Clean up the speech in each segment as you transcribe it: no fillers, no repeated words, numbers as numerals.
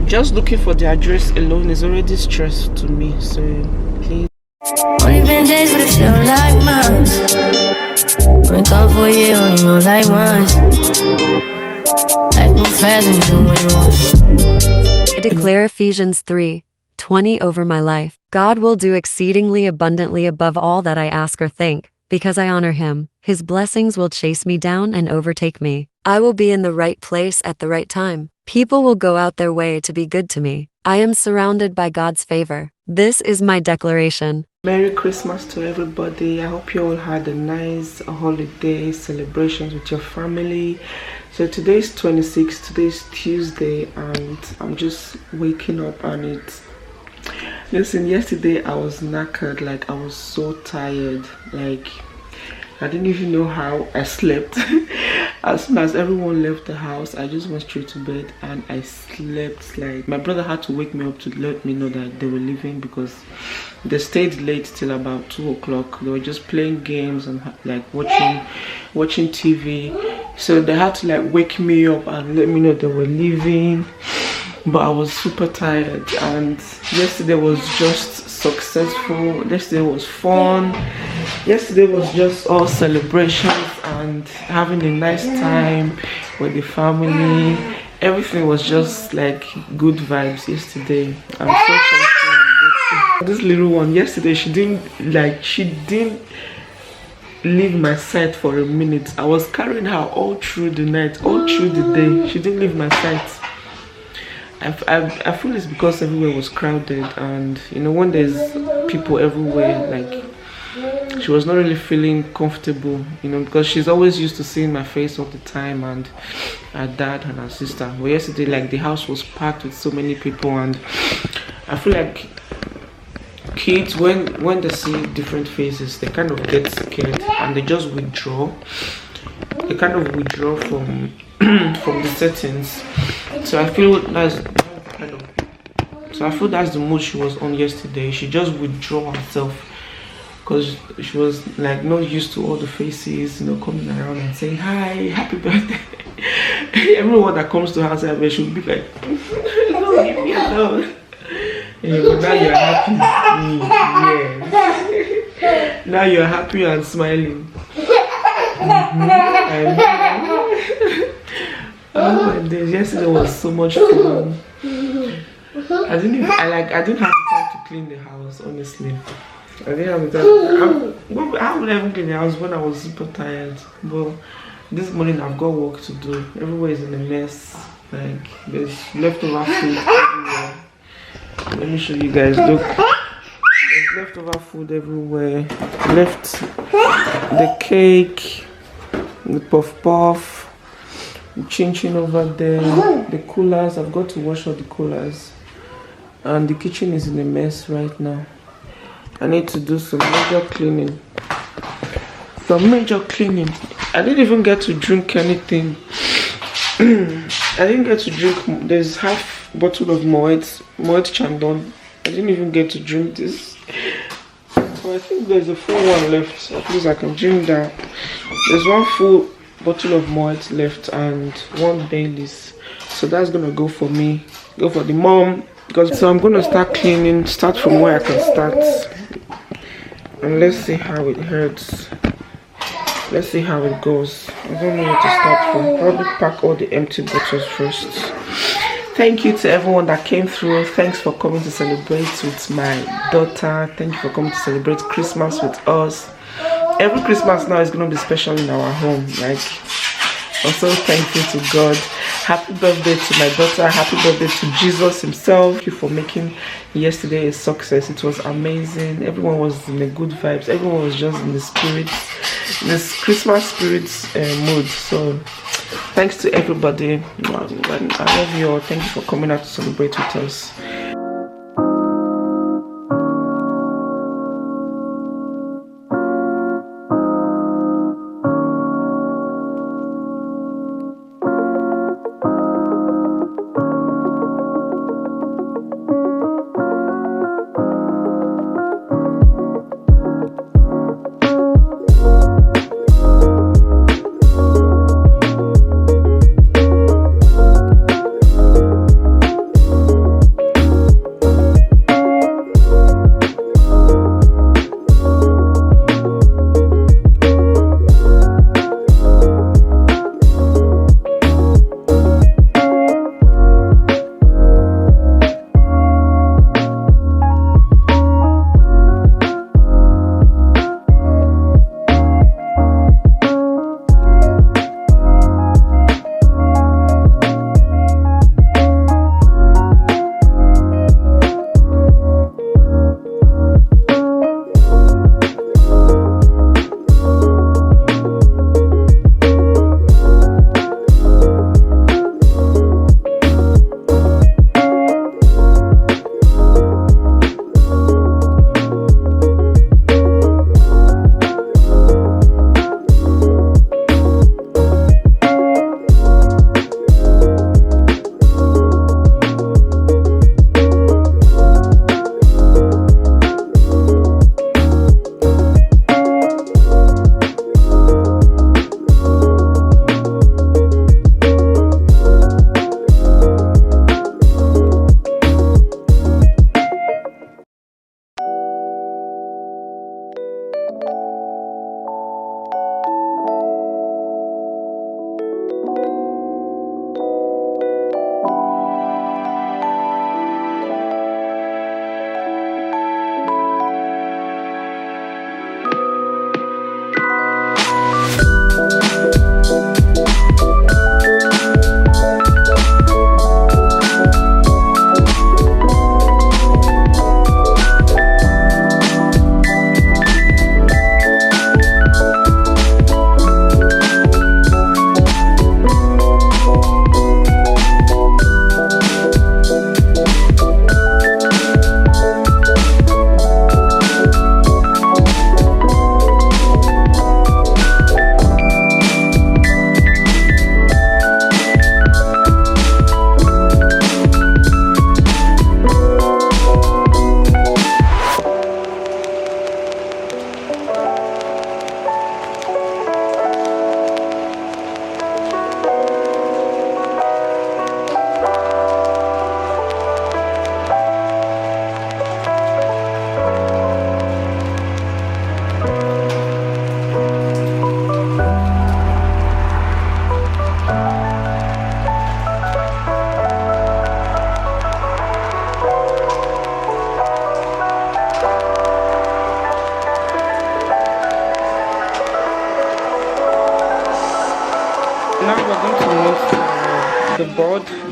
Just looking for the address alone is already stress to me, so please. Only been days, but it feel like months. Only gone for a year, only know like once. Life move fast and you do what you want. I declare Ephesians 3:20 over my life. God will do exceedingly abundantly above all that I ask or think, because I honor him. His blessings will chase me down and overtake me. I will be in the right place at the right time. People will go out their way to be good to me. I am surrounded by God's favor. This is my declaration. Merry Christmas to everybody. I hope you all had a nice holiday celebrations with your family. So today's 26th, today's Tuesday, and I'm just waking up, and listen, yesterday I was knackered, like I was so tired, like I didn't even know how I slept. As soon as everyone left the house, I just went straight to bed and I slept. Like my brother had to wake me up to let me know that they were leaving, because they stayed late till about 2 o'clock. They were just playing games and like watching TV. So they had to like wake me up and let me know they were leaving. But I was super tired, and yesterday was just successful. Yesterday was fun. Yesterday was just all celebrations and having a nice time with the family. Everything was just like good vibes yesterday. I'm so thankful. This little one yesterday, she didn't leave my side for a minute. I was carrying her all through the night, all through the day. She didn't leave my side. I feel it's because everywhere was crowded, and you know, when there's people everywhere, like she was not really feeling comfortable, you know, because she's always used to seeing my face all the time, and her dad and her sister. But yesterday, like, the house was packed with so many people, and I feel like kids, when they see different faces, they kind of get scared and they just withdraw. They kind of withdraw from from the settings. So I feel that's the mood she was on yesterday. She just withdraw herself, because she was like not used to all the faces, you know, coming around and saying hi, happy birthday. Everyone that comes to her house, she'll be like, no, leave me alone. Yeah, but now you're happy. Yeah. Now you're happy and smiling. Oh my days, yesterday was so much fun. I didn't have the time to clean the house, honestly. I didn't have the time. I would even clean the house when I was super tired. But this morning I've got work to do. Everywhere is in a mess. Like, there's leftover food everywhere. Let me show you guys. Look, there's leftover food everywhere. Left the cake, the puff, the chin over there, the coolers. I've got to wash all the coolers, and the kitchen is in a mess right now. I need to do some major cleaning. I didn't even get to drink anything. I didn't get to drink. There's half bottle of Moet Chandon. I didn't even get to drink this. But I think there's a full one left. At least I can drink that. There's one full bottle of Moet left and one Baileys. So that's gonna go for me. Go for the mom. So I'm gonna start cleaning. Start from where I can start. And let's see how it hurts. Let's see how it goes. I don't know where to start from. Probably pack all the empty bottles first. Thank you to everyone that came through. Thanks for coming to celebrate with my daughter. Thank you for coming to celebrate Christmas with us. Every Christmas now is going to be special in our home. Like, I'm so thankful to God. Happy birthday to my daughter. Happy birthday to Jesus himself. Thank you for making yesterday a success. It was amazing. Everyone was in the good vibes. Everyone was just in the spirit, this Christmas spirit mood. So thanks to everybody. I love you all. Thank you for coming out to celebrate with us.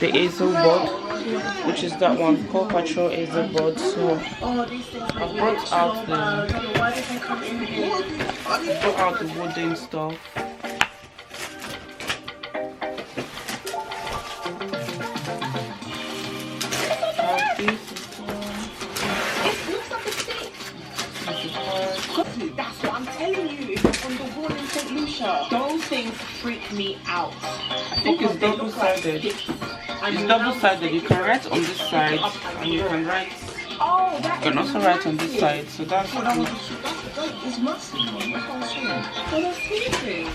the hazel board, which is that one, Paw Patrol hazel board. So I brought out the wooden stuff. That's what I'm telling you. It's on the wall in St. Lucia. Those things freak me out. I think it's double-sided. It's double-sided. You can write on this side, and you can write. Oh, that you can also write on this side. So that's good. It's massive. That's what I'm saying. Oh, that's amazing.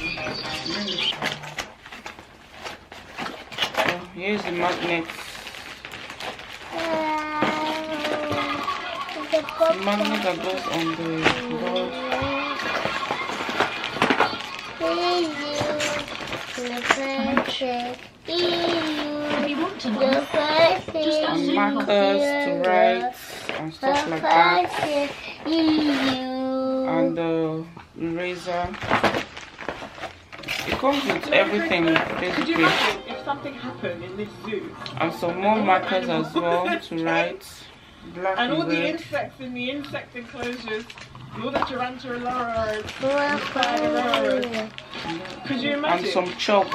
So here's the magnet. The magnet that goes on the board. And markers to write and stuff like that. And the eraser. It comes with everything basically. Could you imagine if something happened in this zoo? And some more markers as well to write. Black and all red. the insects in the insect enclosures, and all the tarantulas, could you imagine? And some chalk.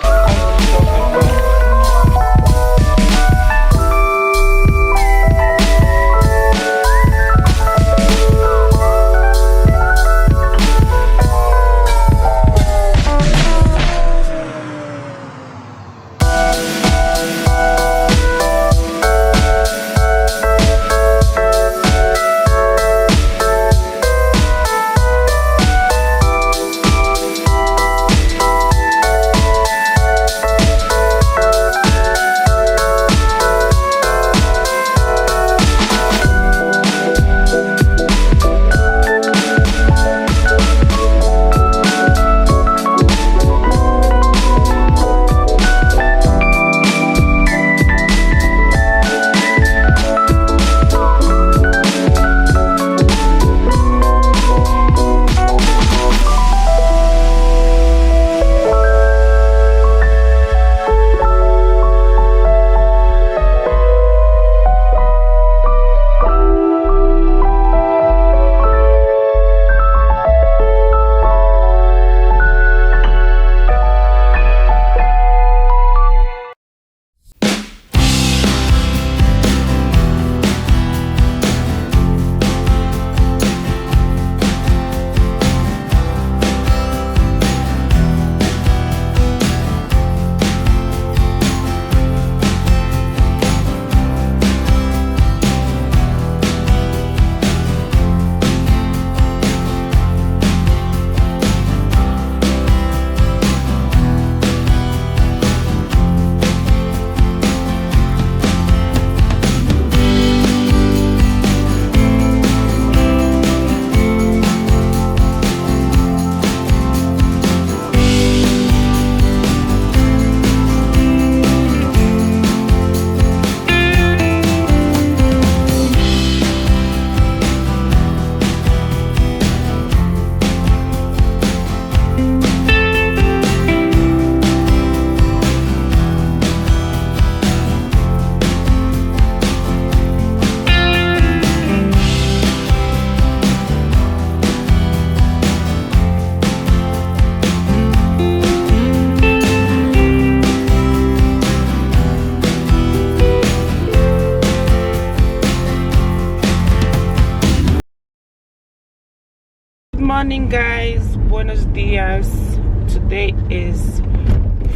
Morning guys, buenos dias. Today is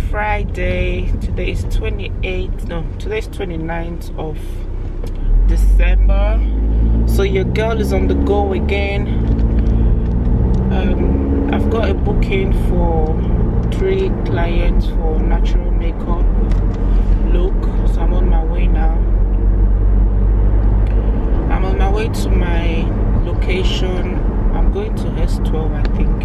Friday. Today is 29th of December. So your girl is on the go again. I've got a booking for 3 clients for natural makeup look, so I'm on my way now. I'm on my way to my location. I'm going to S12, I think.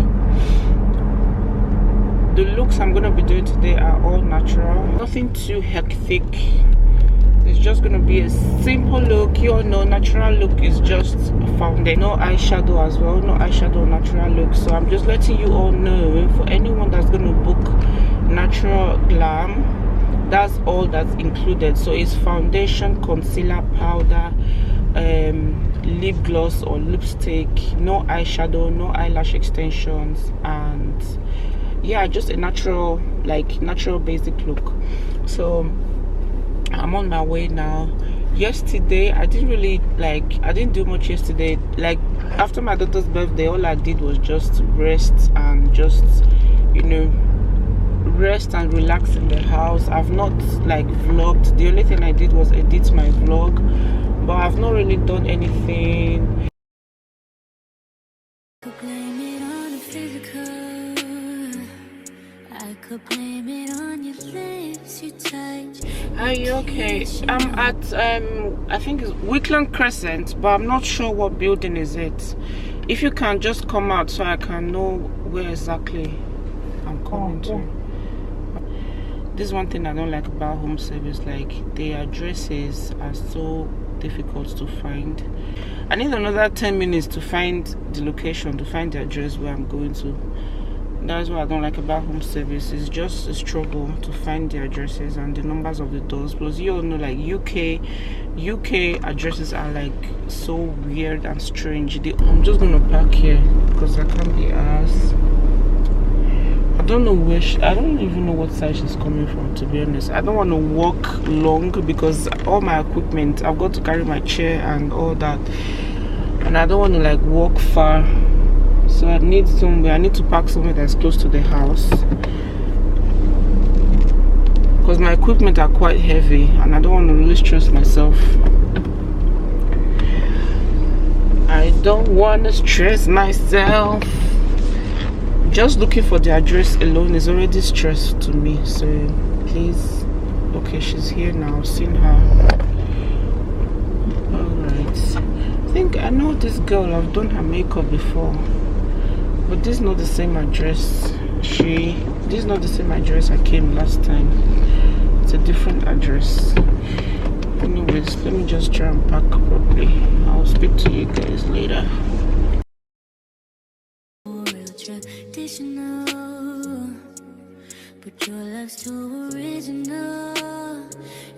The looks I'm going to be doing today are all natural, nothing too hectic. It's just going to be a simple look. You all know natural look is just foundation, no eyeshadow as well, no eyeshadow natural look. So I'm just letting you all know, for anyone that's going to book natural glam, that's all that's included. So it's foundation, concealer, powder, lip gloss or lipstick, no eyeshadow, no eyelash extensions, and yeah, just a natural basic look. So I'm on my way now. Yesterday I didn't do much yesterday. Like after my daughter's birthday, all I did was just rest and just, you know, rest and relax in the house. I've not like vlogged. The only thing I did was edit my vlog, but I've not really done anything. Could blame it on the physical. I could blame it on your lips, you touch. Are you okay? I'm at I think it's Wickland Crescent, but I'm not sure what building is it. If you can just come out so I can know where exactly I'm coming to. This is one thing I don't like about home service, like the addresses are so difficult to find. I need another 10 minutes to find the location, to find the address where I'm going to. That's what I don't like about home service. It's just a struggle to find the addresses and the numbers of the doors. Plus you all know, like UK addresses are like so weird and strange. I'm just gonna park here because I can't be asked. I don't know where I don't even know what side she's coming from, to be honest. I don't want to walk long because all my equipment, I've got to carry my chair and all that, and I don't want to like walk far. So I need to park somewhere that's close to the house because my equipment are quite heavy and I don't want to really stress myself. I don't want to stress myself. Just looking for the address alone is already stress to me. So please, okay, she's here now. I've seen her. Alright, I think I know this girl. I've done her makeup before, but this is not the same address. This is not the same address I came last time. It's a different address. Anyways, let me just try and pack properly. I'll speak to you guys later. Traditional, but your love's too original.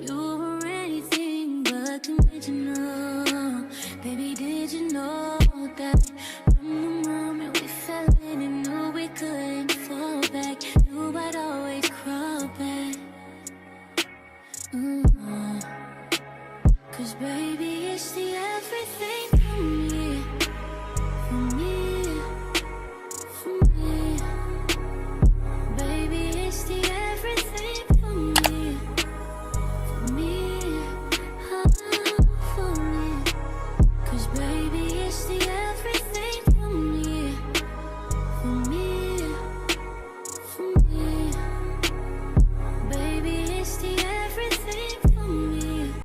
You were anything but conventional. Baby, did you know that from the moment we fell in and knew we couldn't fall back, knew I'd always crawl back. Cause baby, it's the everything for me, for me.